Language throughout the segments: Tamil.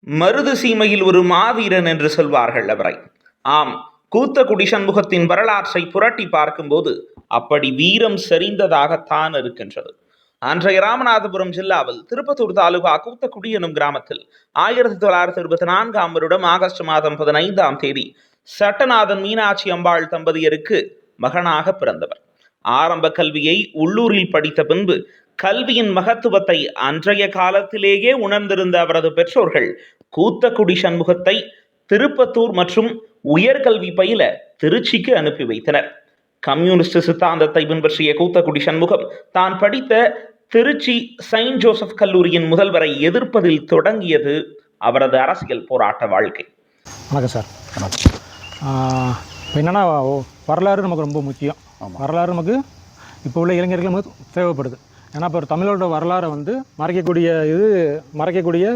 மருது சீமையில் ஒரு மாவீரன் என்று சொல்வார்கள் அவரை. ஆம், கூத்தக்குடி சண்முகத்தின் வரலாற்றை புரட்டி பார்க்கும்போது அப்படி வீரம் செறிந்ததாகத்தான் இருக்கின்றது. அன்றைய ராமநாதபுரம் ஜில்லாவில் திருப்பத்தூர் தாலுகா கூத்தக்குடி எனும் கிராமத்தில் 1924 வருடம் ஆகஸ்ட் மாதம் 15 சட்டநாதன் மீனாட்சி அம்பாள் தம்பதியருக்கு மகனாக பிறந்தவர். ஆரம்ப கல்வியை உள்ளூரில் படித்த பின்பு கல்வியின் மகத்துவத்தை அன்றைய காலத்திலேயே உணர்ந்திருந்த அவரது பெற்றோர்கள் கூத்தக்குடி சண்முகத்தை திருப்பத்தூர் மற்றும் உயர்கல்வி பயில திருச்சிக்கு அனுப்பி வைத்தனர். கம்யூனிஸ்ட் சித்தாந்தத்தை பின்பற்றிய கூத்தக்குடி சண்முகம் தான் படித்த திருச்சி செயின்ட் ஜோசப் கல்லூரியின் முதல்வரை எதிர்ப்பதில் தொடங்கியது அவரது அரசியல் போராட்ட வாழ்க்கை. வணக்கம் சார். வணக்கம். என்னென்னா வரலாறு நமக்கு ரொம்ப முக்கியம். வரலாறு நமக்கு இப்போ உள்ள இளைஞர்கள் நமக்கு தேவைப்படுது. ஏன்னா இப்போ தமிழோட வரலாறை மறைக்கக்கூடிய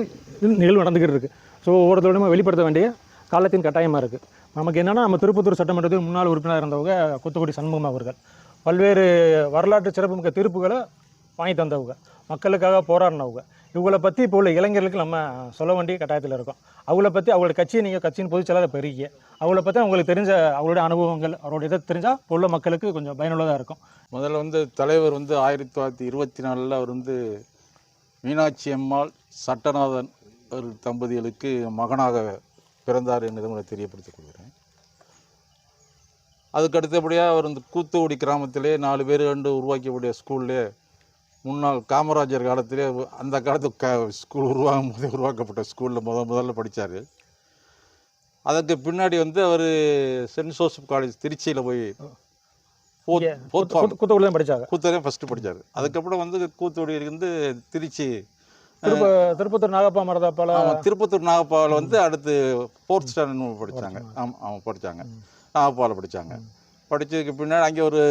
நிகழ்வு நடந்துக்கிட்டு இருக்குது. ஸோ ஒவ்வொருத்தோடையுமே வெளிப்படுத்த வேண்டிய காலத்தின் கட்டாயமாக இருக்குது. நமக்கு என்னென்னா, நம்ம திருப்பத்தூர் சட்டமன்றத்தில் முன்னாள் உறுப்பினராக இருந்தவங்க கூத்தக்குடி சண்முகம் அவர்கள் பல்வேறு வரலாற்று சிறப்புமிக்க தீர்ப்புகளை வாங்கி தந்தவங்க, மக்களுக்காக போராடினவங்க. இவங்களை பற்றி இப்போ உள்ள இளைஞர்களுக்கு நம்ம சொல்ல வேண்டிய கட்டாயத்தில் இருக்கோம். அவங்கள பற்றி அவங்களோட கட்சியின் பொதுச் செயலாளர் பெருகிய அவங்கள பற்றி அவங்களுக்கு தெரிஞ்ச அவங்களுடைய அனுபவங்கள், அவருடைய இதை தெரிஞ்சால் இப்போ உள்ள மக்களுக்கு கொஞ்சம் பயனுள்ளதாக இருக்கும். முதல்ல தலைவர் 1924 அவர் மீனாட்சி அம்மாள் சட்டநாதன் ஒரு தம்பதிகளுக்கு மகனாக பிறந்தார் என்பதை உங்களை தெரியப்படுத்திக் கொள்கிறேன். அதுக்கு அடுத்தபடியாக அவர் கூத்துக்குடி கிராமத்திலே 4 பேர் உருவாக்கக்கூடிய ஸ்கூல்லே முன்னாள் காமராஜர் காலத்திலே அந்த காலத்து ஸ்கூல் உருவாகும் போதே உருவாக்கப்பட்ட ஸ்கூலில் முதல்ல படித்தார். அதுக்கு பின்னாடி அவர் சென்ட் ஜோசப் காலேஜ் திருச்சியில் போய் கூத்துக்குடியும் படித்தாங்க. கூத்துலையும் ஃபஸ்ட்டு படித்தார். அதுக்கப்புறம் கூத்துக்குடி திருச்சி திருப்பத்தூர் நாகப்பா மரதாப்பால திருப்பத்தூர் நாகப்பாவில் அடுத்து 4th ஸ்டாண்டர்ட் படித்தாங்க. அவங்க படித்தாங்க, நாகப்பாவில் படித்தாங்க. படித்ததுக்கு பின்னாடி அங்கே ஒரு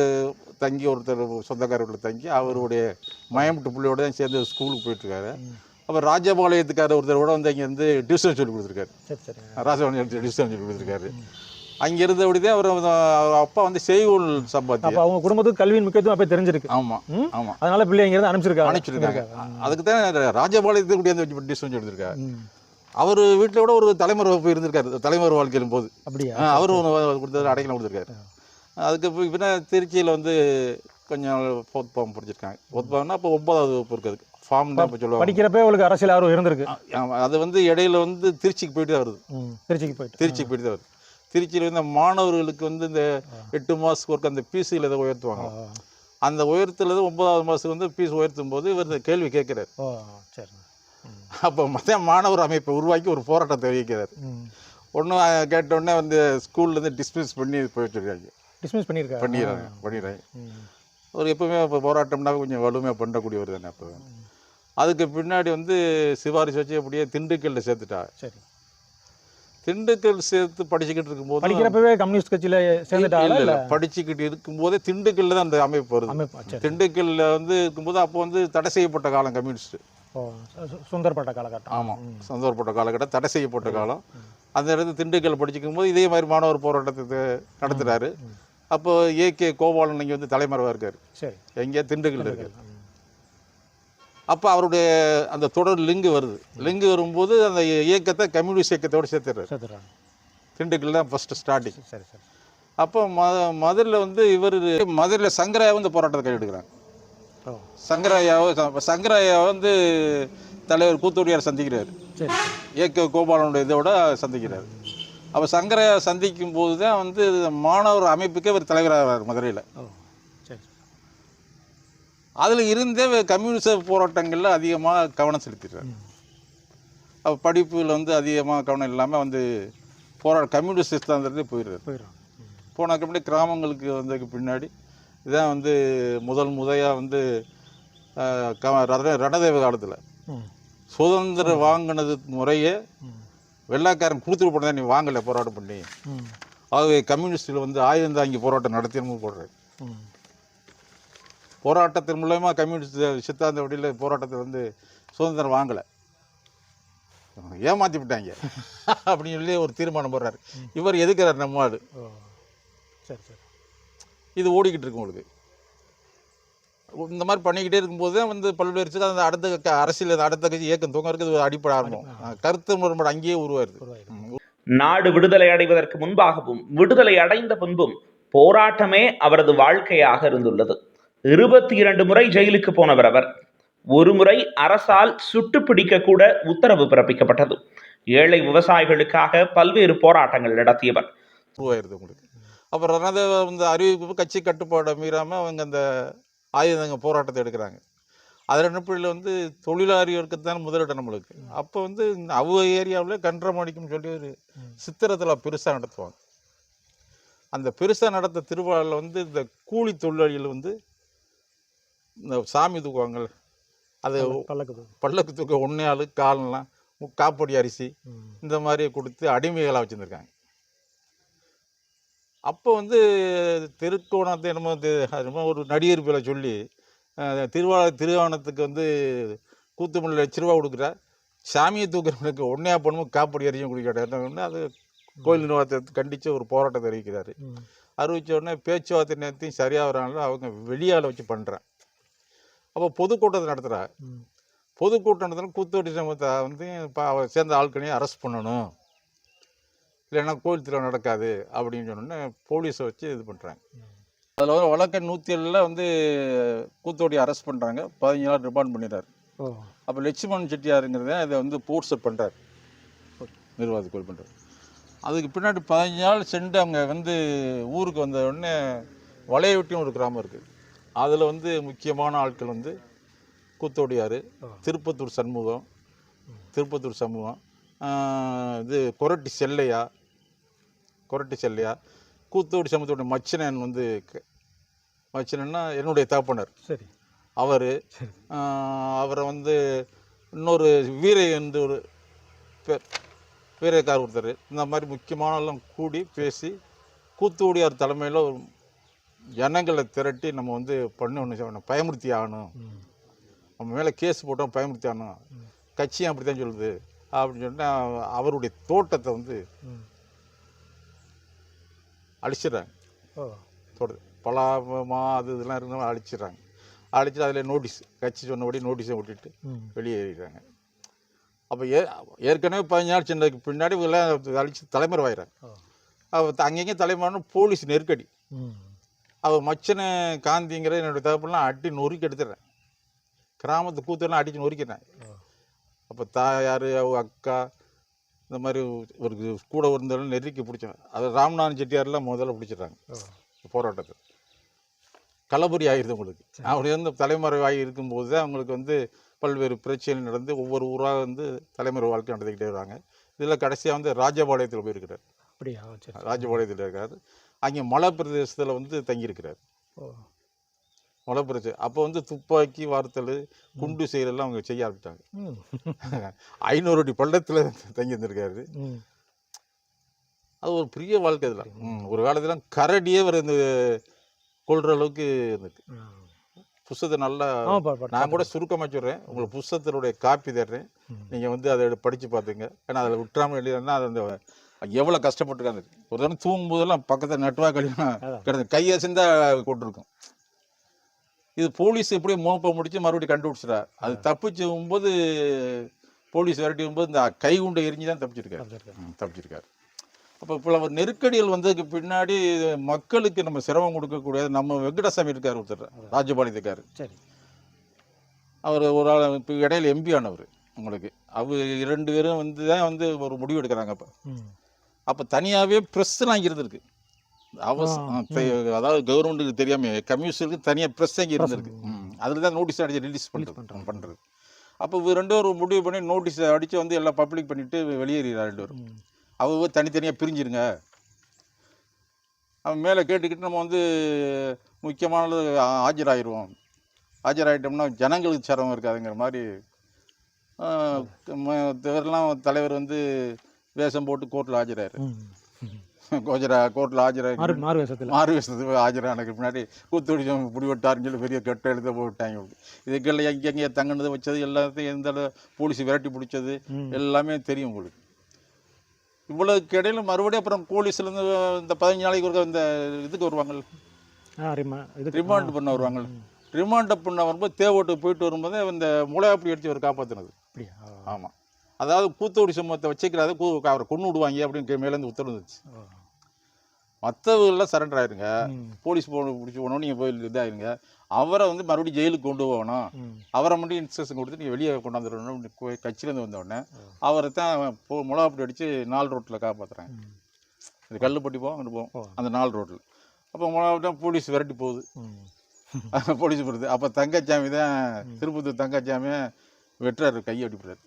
தங்கி ஒருத்தர் சொந்தக்காரர்கள் தங்கி அவருடைய மயம்பட்டு பிள்ளையோட தான் சேர்ந்து ஸ்கூலுக்கு போயிட்டுருக்காரு. அப்புறம் ராஜபாளையத்துக்கார ஒருத்தர் கூட இங்கே டியூஷன் சொல்லி கொடுத்துருக்காரு. ராஜபாளையம் டியூஷன் சொல்லி கொடுத்துருக்காரு. அங்கே இருந்தபடி தான் அவர் அப்பா செய்கூல் சம்பாத்தி. அவங்க குடும்பத்துக்கு கல்வியின் முக்கியத்துவம் அப்போ தெரிஞ்சிருக்கு. ஆமாம் ஆமாம், அதனால பிள்ளை இங்கே அனுப்பிச்சிருக்காங்க. அதுக்கு தான் ராஜபாளையத்துக்கு டியூஷன் எடுத்திருக்காரு. அவர் வீட்டில் கூட ஒரு தலைமுறை வகுப்பு இருந்திருக்காரு. தலைமுறை வாழ்க்கையிலும் போது அப்படியா அவரும் கொடுத்தது அடைக்கலம் கொடுத்துருக்காரு. அதுக்கு பின்னா திருச்சியில் கொஞ்சம் 4th ஃபார்ம் படிச்சிருக்காங்க. 4th ஃபார்ம்னா அப்போ 9வது வகுப்பு இருக்குது. ஃபார்ம் தான் இப்போ சொல்லுவாங்க. படிக்கிறப்ப உங்களுக்கு அரசியல் ஆர்வம் இருந்திருக்கு. அது இடையில திருச்சிக்கு போயிட்டு தான் வருது. திருச்சிக்கு போயிட்டு தான் வருது. திருச்சியில் மாணவர்களுக்கு இந்த 8 மாதத்துக்கு ஒர்க் அந்த பீஸில் ஏதோ உயர்த்துவாங்க. அந்த உயர்த்துறது 9வது மாதத்துக்கு பீஸ் உயர்த்தும் போது இவர் கேள்வி கேட்குறாரு. அப்போ மற்ற மாணவர் அமைப்பை உருவாக்கி ஒரு போராட்டத்தை வைக்கிறார். ஒன்றும் கேட்டோடனே ஸ்கூல்லேருந்து டிஸ்மிஸ் பண்ணி போயிட்டுருக்காங்க. டிஸ்மிஸ் பண்ணிடுறாங்க. ஒரு எப்பவுமே இப்போ போராட்டம்னா கொஞ்சம் வலுமையாக பண்ணக்கூடியவர் தானே. அப்போ அதுக்கு பின்னாடி சிபாரிசு வச்சு அப்படியே திண்டுக்கல்லில் சேர்த்துட்டா. சரி, திண்டுக்கல் சேர்த்து படிச்சுக்கிட்டு இருக்கும்போது படிக்கிறப்பவே கம்யூனிஸ்ட் கட்சியில் சேர்ந்துட்டாங்க. இல்லை, படிச்சுக்கிட்டு இருக்கும்போதே திண்டுக்கல்ல தான் அந்த அமைப்பு வருது. திண்டுக்கல்ல இருக்கும்போது அப்போ தடை செய்யப்பட்ட காலம் கம்யூனிஸ்ட். சுந்தரப்பட்ட காலகட்டம். ஆமாம், சுந்தரப்பட்ட காலகட்டம், தடை செய்யப்பட்ட காலம். அந்த இடத்துல திண்டுக்கல் படிச்சுக்கும் போது இதே மாதிரி மாணவர் போராட்டத்தை நடத்துகிறாரு. அப்போ ஏகே கோபாலன் இங்கே தலைமறைவாக இருக்கார். சரி, எங்கேயா திண்டுக்கல் இருக்கார். அப்போ அவருடைய அந்த தொடர் லிங்கு வரும்போது அந்த இயக்கத்தை கம்யூனிஸ்ட் இயக்கத்தோடு சேர்த்துறாரு. திண்டுக்கல் தான் ஃபஸ்ட்டு ஸ்டார்டிங். சரி சரி. அப்போ மதுரையில் இவர் மதுரையில் சங்கராயா போராட்டத்தை கையெடுக்கிறாங்க. சங்கராயாவை தலைவர் கூத்தோடியார் சந்திக்கிறார். ஏகே கோபாலனுடைய இதோட சந்திக்கிறார். அப்போ சங்கராயா சந்திக்கும் போது தான் மாணவர் அமைப்புக்கே ஒரு தலைவராகிறார் மதுரையில். அதில் இருந்தே கம்யூனிஸ்ட் போராட்டங்களில் அதிகமாக கவனம் செலுத்திடுறார். அப்போ படிப்பில் அதிகமாக கவனம் இல்லாமல் கம்யூனிஸ்ட் சித்தாந்தத்துலேயே போயிடுறாரு. போனாக்க முன்னாடி கிராமங்களுக்கு வந்ததுக்கு பின்னாடி இதான் முதையாக ரணதேவ காலத்தில் சுதந்திரம் வாங்கினது முறையே வெள்ளாக்காரன் கொடுத்துட்டு போனதான் நீ வாங்கலை போராட்டம் பண்ணி. ஆகவே கம்யூனிஸ்டில் ஆயுதம் தாங்கி போராட்டம் நடத்தினு போடுறாரு. போராட்டத்தின் மூலமா கம்யூனிஸ்ட் சித்தாந்த வழியில் போராட்டத்தில் சுதந்திரம் வாங்கலை, ஏமாற்றி விட்டாங்க அப்படின்னு சொல்லி ஒரு தீர்மானம் போடுறாரு. இவர் எதுக்குறாரு நம்ம ஆள். சரி சரி, இது ஓடிக்கிட்டு இருக்கு உங்களுக்கு. இந்த மாதிரி பண்ணிக்கிட்டே இருக்கும்போது தான் வந்து பல்வேறு அந்த அடுத்த அரசியல் அடுத்த கட்சி இயக்கம் தூங்குறதுக்கு ஒரு அடிப்படை ஆரம்பம். கருத்து முரண்பாடு அங்கேயே உருவாயிருது. நாடு விடுதலை அடைவதற்கு முன்பாகவும் விடுதலை அடைந்த பின்பும் போராட்டமே அவரது வாழ்க்கையாக இருந்துள்ளது. 22 முறை ஜெயிலுக்கு போனவர் அவர். ஒரு முறை அரசால் சுட்டு பிடிக்க கூட உத்தரவு பிறப்பிக்கப்பட்டது. ஏழை விவசாயிகளுக்காக பல்வேறு போராட்டங்கள் நடத்தியவர். உருவாயிருது உங்களுக்கு. அப்புறம் அந்த இந்த அறிவிப்பு கட்சி கட்டுப்பாடை மீறாமல் அவங்க அந்த ஆயுதங்க போராட்டத்தை எடுக்கிறாங்க. அதில் அனுப்பில் வந்து தொழிலாளி வர்க்கத்தான் முதலிடம் நம்மளுக்கு. அப்போ வந்து அவங்க ஏரியாவில் கன்றமணிக்குன்னு சொல்லி ஒரு சித்திரத்தில் பெருசாக நடத்துவாங்க. அந்த பெருசாக நடத்த திருவிழாவில் வந்து இந்த கூலி தொழிலாளிகள் வந்து இந்த சாமி தூக்குவாங்க, அது பல்லக்கு தூக்க 1 ஆள் காலெலாம் காப்பொடி அரிசி இந்த மாதிரி கொடுத்து அடிமைகளாக வச்சுருந்துருக்காங்க. அப்போ வந்து திருக்கோணத்தை என்னமோ ஒரு நடிகர் பேரை சொல்லி திருவானத்துக்கு வந்து கூத்துமல்லியில் ₹1 கொடுக்குறா, சாமியை தூக்குறவனுக்கு 1 பணமும் காப்படி அரிசியும் குடிக்கிறாருன்னு அது கோயில் நிர்வாகத்தை கண்டித்து ஒரு போராட்டத்தை அறிவிக்கிறாரு. அறிவித்த உடனே பேச்சுவார்த்தை நேரத்தையும் சரியாக வராங்களோ அவங்க வெளியால் வச்சு பண்ணுறாங்க. அப்போ பொதுக்கூட்டத்தை நடத்துகிறா. பொதுக்கூட்டம் நடத்தினா கூத்தோட்டி சமூகத்தை வந்து இப்போ சேர்ந்த ஆட்களையும் அரெஸ்ட் பண்ணணும், இல்லைன்னா கோயில் திருவிழா நடக்காது அப்படின்னு சொன்னோன்னே போலீஸை வச்சு இது பண்ணுறாங்க. அதில் வந்து வழக்கு 107 வந்து கூத்தோடி அரெஸ்ட் பண்ணுறாங்க, 15 நாள் ரிமாண்ட் பண்ணிடுறாரு. அப்போ லட்சுமணன் செட்டியாருங்கிறத அதை வந்து போர்ட்ஸட் பண்ணுறாரு, நிர்வாகத்தை கோல் பண்ணுறாரு. அதுக்கு பின்னாடி 15 நாள் சென்று அவங்க வந்து ஊருக்கு வந்த உடனே வளையவட்டின்னு ஒரு கிராமம் இருக்குது. அதில் வந்து முக்கியமான ஆட்கள் வந்து கூத்தோடியார், திருப்பத்தூர் சண்முகம், இது கொரட்டி செல்லையா, கூத்தோடி சமூகத்தோட மச்சினன் வந்து மச்சினன்னா என்னுடைய தகப்பனர், சரி, அவரை வந்து இன்னொரு வீரை என்று ஒரு வீரக்கார் ஒருத்தர், இந்த மாதிரி முக்கியமானெல்லாம் கூடி பேசி கூத்தோடியார் தலைமையில் ஜனங்களை திரட்டி நம்ம வந்து ஒன்று பயமுறுத்தி ஆகணும், நம்ம மேலே கேஸ் போட்டோம் பயமுறுத்தி ஆகணும், கட்சியும் அப்படி தான் சொல்லுது அப்படின்னு சொன்னால் அவருடைய தோட்டத்தை வந்து அழிச்சிடுறாங்க. பலா அது இதெல்லாம் இருந்தாலும் அழிச்சிடுறாங்க. அழிச்சிட்டு அதில் நோட்டீஸ், கட்சி சொன்னபடி நோட்டீஸை விட்டுட்டு வெளியேறிடுறாங்க. அப்போ ஏற்கனவே 15 நாள் சென்றதுக்கு பின்னாடி இவங்கெல்லாம் அழிச்சு தலைமறைவாயிறாங்க. அங்கங்கே தலைமறைன்னு போலீஸ் நெருக்கடி. அவள் மச்சனை காந்திங்கிற என்னுடைய தகப்பெல்லாம் அடி நொறுக்கி எடுத்துடுறேன், கிராமத்து கூத்தெல்லாம் அடித்து நொறுக்கிறேன். அப்போ தாயார் அவங்க அக்கா இந்த மாதிரி ஒரு கூட இருந்தாலும் நெருக்கி பிடிச்சாங்க. அது ராமநாதன் செட்டியாரெலாம் முதல்ல பிடிச்சிடுறாங்க போராட்டத்தை. களபுரி ஆகிடுது உங்களுக்கு. அப்படி வந்து தலைமறைவாகி இருக்கும்போது தான் அவங்களுக்கு வந்து பல்வேறு பிரச்சனை நடந்து ஒவ்வொரு ஊராக வந்து தலைமுறை வாழ்க்கை நடத்திக்கிட்டே வருவாங்க. இதில் கடைசியாக வந்து ராஜபாளையத்தில் போயிருக்கிறார். அப்படியா? ராஜபாளையத்தில் இருக்கார். அங்கே மலை பிரதேசத்தில் வந்து தங்கியிருக்கிறார். மலை பிரதேசம் அப்போ வந்து துப்பாக்கி வார்த்தல் குண்டு செயலெல்லாம் அவங்க செய்ய ஆரம்பித்தாங்க. 500 அடி பள்ளத்தில் தங்கி இருந்திருக்காரு. அது ஒரு பெரிய வாழ்க்கை. இதெல்லாம் ஒரு காலத்தில் கரடியே வர இந்த கொள்கிற அளவுக்கு இருந்துருக்கு. புஸ்தகத்தை நல்லா நான் கூட சுருக்கமாக சொல்கிறேன், உங்களுக்கு புஸ்தகத்தினுடைய காப்பி தர்றேன், நீங்கள் வந்து அதை படித்து பார்த்துங்க. ஏன்னா அதில் விட்டுறாமல் எழுதினா அது அந்த எவ்வளோ கஷ்டப்பட்டுருக்காங்க. ஒரு தடவை தூங்கும்போதெல்லாம் பக்கத்தில் நெட்வாக் கிடந்து கையை சேர்ந்தா கொண்டிருக்கும். இது போலீஸ் எப்படியும் மோப்பை முடித்து மறுபடியும் கண்டுபிடிச்சிடா. அது தப்பிச்சு போது போலீஸ் விரட்டி போது இந்த கை குண்டை எரிஞ்சு தான் தப்பிச்சிருக்காரு. அப்போ இப்போ நெருக்கடிகள் வந்ததுக்கு பின்னாடி மக்களுக்கு நம்ம சிரமம் கொடுக்கக்கூடியது நம்ம வெங்கடசாமி இருக்கார் ஒருத்தர், ராஜபாளையத்துக்கார். சரி, அவர் ஒரு ஆள் இப்போ இடையில எம்பி ஆனவர் உங்களுக்கு. அவர் 2 பேரும் வந்து தான் வந்து ஒரு முடிவு எடுக்கிறாங்க. அப்போ தனியாகவே ப்ரெஸ்லாம் இருந்திருக்கு. அதாவது கவர்மெண்ட்டுக்கு தெரியாமல் கம்யூனிஸ்டுக்கு தனியாக ப்ரெஸ் அங்கே இருந்திருக்கு. அதில் தான் நோட்டீஸ் அடிச்சு ரிலீஸ் பண்ணுறது. அப்போ 2 பேரும் முடிவு பண்ணி நோட்டீஸ் அடித்து வந்து எல்லாம் பப்ளிக் பண்ணிவிட்டு வெளியேறார் 2 பேரும். அவங்க தனித்தனியாக பிரிஞ்சிருங்க. அவன் மேலே கேட்டுக்கிட்டு நம்ம வந்து முக்கியமானது ஆஜராகிட்டோம்னா ஜனங்களுக்கு சிரமம் இருக்காதுங்கிற மாதிரி தலைவர் வந்து வேஷம் போட்டு கோர்ட்டில் ஆஜராயிரு. கோர்ட்டில் மாறு வேஷத்துக்கு ஆஜரானதுக்கு பின்னாடி கூத்தோடி பிடிவிட்டாருன்னு சொல்லி பெரிய கெட்ட எழுத போட்டாங்க. இதுக்கெல்லாம் எங்கெங்கே தங்கினதை வச்சது எல்லாத்தையும் எந்த போலீஸ் விரட்டி பிடிச்சது எல்லாமே தெரியும் உங்களுக்கு. இவ்வளோக்கு இடையில மறுபடியும் அப்புறம் போலீஸ்லேருந்து இந்த 15 நாளைக்கு ஒரு இந்த இதுக்கு வருவாங்க, ரிமாண்ட் பண்ண வருவாங்க. ரிமாண்ட் பண்ண வரும்போது தேவோட்டு போயிட்டு வரும்போது இந்த முளையாப்படி அடித்து அவர் காப்பாற்றினது. அப்படியா? ஆமாம், அதாவது கூத்தோடி சமூகத்தை வச்சுக்கிறாத அவரை கொண்டு விடுவாங்க அப்படின்னு மேலேருந்து உத்தரவு இருந்துச்சு. மற்றவர்கள்லாம் சரண்டர் ஆயிருங்க, போலீஸ் பிடிச்சி போனோம், நீங்கள் போய் இதாயிருங்க, அவரை வந்து மறுபடியும் ஜெயிலுக்கு கொண்டு போகணும், அவரை மட்டும் இன்ஸ்ட்ரக்ஷன் கொடுத்து நீங்கள் வெளியே கொண்டாந்துடணும். கட்சியிலேருந்து வந்தோடனே அவரை தான் முளையாப்படி அடித்து 4 ரோட்டில் காப்பாற்றுறாங்க. இது கல்லுப்பட்டி போவோம், அங்கிட்டு போவோம், அந்த 4 ரோட்டில். அப்போ முளையாப்பட்டி போலீஸ் விரட்டி போகுது, போலீஸ் போடுது. அப்போ தங்கச்சாமி தான், திருப்பத்தூர் தங்கச்சாமியை வெட்டுறாரு, கையை வெட்டிவிடுறாரு,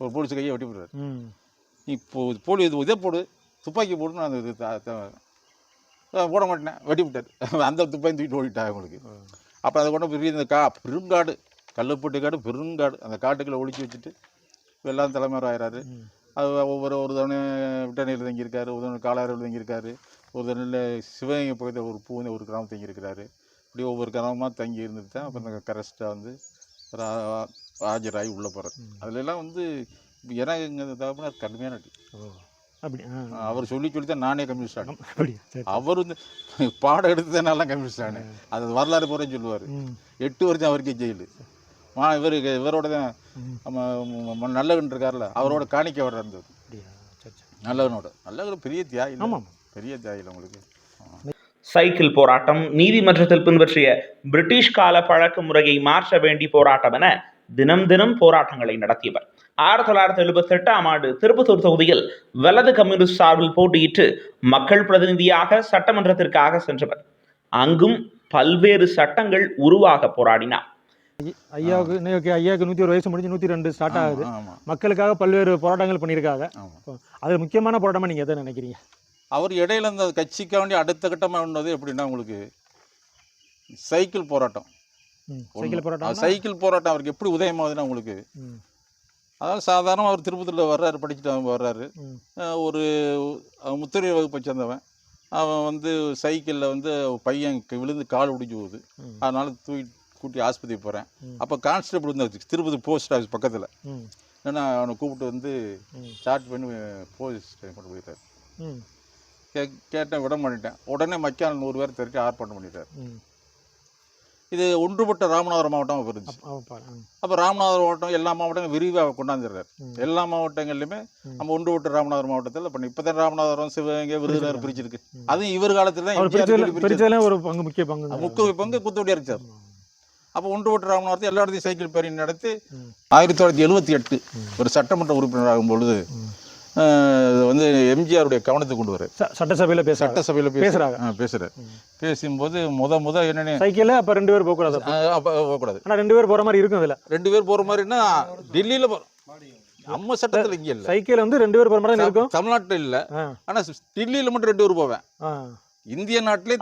ஒரு போலீஸ் கையை வெட்டிவிடுறாரு. இப்போ போலீஸ் இதே போடு, துப்பாக்கி போட்டுன்னு அந்த இது போட மாட்டேன், வெட்டி விட்டார். அந்த துப்பாக்கி தூக்கிட்டு ஓடிட்டாங்க அவங்களுக்கு. அப்போ அதை கொண்டு பெரிய இந்த பெருங்காடு, கல்லுப்பட்டு காடு பெருங்காடு, அந்த காட்டுக்குள்ளே ஒழிச்சு வச்சுட்டு எல்லாம் தலைமுறை ஆகிறாரு. அது ஒரு தவணை விட்டணியில் தங்கியிருக்காரு, ஒரு தவணை காலாறில் தங்கியிருக்காரு, ஒரு தவணையில் சிவகங்கை பக்கத்தில் ஒரு பூனை ஒரு கிராமம் தங்கியிருக்கிறாரு. இப்படி ஒவ்வொரு கிராமமாக தங்கி இருந்துட்டு தான் அப்புறம் இந்த கரெஸ்ட்டாக வந்து ஆஜராகி உள்ளே போகிறார். அதுலலாம் வந்து எனக்கு தகப்பனார் கடுமையான அடி. அப்படி அவர் சொல்லி தான் நானே கம்யூனிஸ்ட் ஆனேன். அவர் வந்து பாடம் எடுத்ததுனால கம்யூனிஸ்ட் ஆனேன். அது வரலாறு போகிறேன்னு சொல்லுவார். 8 வருஷம் அவருக்கே ஜெயிலு. இவரோட தான் நம்ம நல்லவன் இருக்கார்ல, அவரோட காணிக்க வர இருந்தது. நல்லவனோட பெரிய தியாகி, பெரிய தியாகில் உங்களுக்கு. சைக்கிள் போராட்டம், நீதிமன்றத்தில் பின்பற்றிய பிரிட்டிஷ் கால பழக்க முறையை மாற்ற வேண்டி போராட்டம் என தினம் தினம் போராட்டங்களை நடத்தியவர். 1978ஆம் ஆண்டு திருப்பத்தூர் தொகுதியில் வலது கம்யூனிஸ்ட் சார்பில் போட்டியிட்டு மக்கள் பிரதிநிதியாக சட்டமன்றத்திற்காக சென்றவர். அங்கும் பல்வேறு சட்டங்கள் உருவாக போராடினார். ஐயாவுக்கு 101 வயசு முடிஞ்சு 102 ஸ்டார்ட் ஆகுது. மக்களுக்காக பல்வேறு போராட்டங்கள் பண்ணியிருக்காங்க. அது முக்கியமான போராட்டமாக நீங்கள் எதை நினைக்கிறீங்க? அவர் இடையில இந்த கட்சிக்காக வேண்டிய அடுத்த கட்டமாக இருந்தது எப்படின்னா, உங்களுக்கு சைக்கிள் போராட்டம். சைக்கிள் போராட்டம் அவருக்கு எப்படி உதயமாகுதுன்னா, உங்களுக்கு அதாவது சாதாரணமாக அவர் திருப்பத்தூரில் வர்றாரு, படிச்சுட்டு வர்றாரு. ஒரு முத்திரை வகுப்பை சேர்ந்தவன். அவன் வந்து சைக்கிளில் வந்து பையன் விழுந்து கால் ஒடிஞ்சு போகுது. அதனால கூட்டி ஆஸ்பத்திரி போகிறேன். அப்போ கான்ஸ்டபிள் வந்து திருப்பதி போஸ்ட் ஆஃபீஸ் பக்கத்தில் ஏன்னா அவனை கூப்பிட்டு வந்து ஸ்டார்ட் பண்ணி போலீஸ் கொண்டு போயிட்டார். கேட்டேன், விட மாட்டேன். உடனே மக்கால் 100 பேர் திரட்டி ஆர்ப்பாட்டம் பண்ணிட்டார். இது ஒன்றுபட்ட ராமநாதபுரம் மாவட்டம் இருந்துச்சு. அப்போ ராமநாதபுரம் மாவட்டம் எல்லா மாவட்டங்களும் விரிவாக கொண்டாந்துடுறாரு. எல்லா மாவட்டங்கள்லையுமே நம்ம ஒன்றுபட்ட ராமநாதபுரம் மாவட்டத்தில் பண்ணி இப்போ தான் ராமநாதபுரம், சிவகங்கை, விருதுநகர் பிரிச்சிருக்கு. அதுவும் இவர் காலத்தில் தான் ஒரு முக்கிய பங்கு குத்தோடி அரைச்சார். அப்போ ஒன்றுபட்ட ராமநாதபுரத்தை எல்லா இடத்தையும் சைக்கிள் பேரணி நடத்தி 1978 ஒரு சட்டமன்ற உறுப்பினர் ஆகும் பொழுது வந்து எம்ஜிஆருடைய கவனத்துக்கு கொண்டு வர சட்டசபையில் பேசுகிறார். பேசும்போது முத என்னென்ன சைக்கிளில் அப்போ 2 பேர் போகக்கூடாது. அப்போ போகக்கூடாது. ஆனால் 2 பேர் போகிற மாதிரி இருக்கும். அதில் 2 பேர் போகிற மாதிரின்னா டெல்லியில் போகிறோம். நம்ம சட்டத்தில் இங்கே இல்லை. சைக்கிள் வந்து 2 பேர் போகிற மாதிரி இருக்கும். தமிழ்நாட்டில் இல்லை, ஆனால் டெல்லியில் மட்டும் 2 பேர் போவேன். இந்திய நாட்டிலே